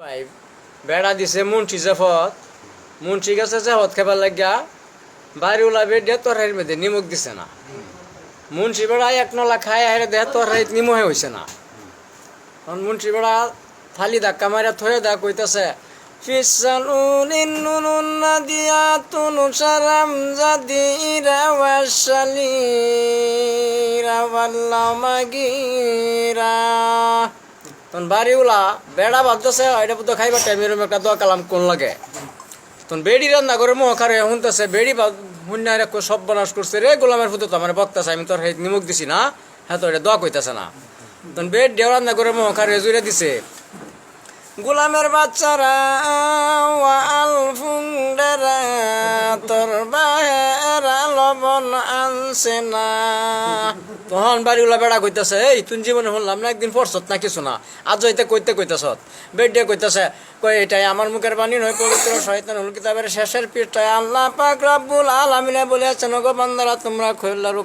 ভাই বেড়া দিছে মুন্সি জেফত মুন্সি গেছে জেফত খেবার লাগিয়া বাড়ি ওলাবে দে তরহারির মধ্যে নিমখ দিছে না মুন্সি বেড়া এক নলা খায় হেরে দেহ তরহারিত নিমহে হয়েছে না তখন মুন্সি বেড়া থালি ধাক্কা মারিয়া থয়ে দা কইতেছে ফিসালুনিন নুনুন নাদিয়াতুন সারাম জাদিরা ওয়াশালিরা ওয়াল্লামাগিরা তখন বাড়িওলা বেড়া ভাবতেছে এটা বুদ্ধ খাইবার টাইম এরকম একটা দোয়া কালাম কোন লাগে তখন বেড়ি রান্না করে মহাকার শুনতেছে বেড়ি হুন্যারে সব বনাস করছে রে গোলামের ফুটো তো আমার বক্তাছে আমি তোর হেত নিমুখ দিছি না হ্যাঁ তো এটা দোয়া কইতেছে না তখন বেড ডেও রান্না করে মহাকার জুড়ে দিছে গোলামের বাচ্চারা ওয়াল ফুন্ডারা তোর বাহেরা লবণ আনছে না তখন বাড়িওয়ালা বেড়া কইতেছে এই তুই জীবনে শুনলাম না একদিন পড়ছত না কিছু না আজ হইতে কইতেছ বেড দিয়ে কইতেছে কই এটাই আমার মুখের বাণী নয় পবিত্র শয়তানুল কিতাবের শেষের পৃষ্ঠায় আল্লাহ পাক রব্বুল আলামিন বলেছেন গো বান্দারা তোমরা খৈল্লা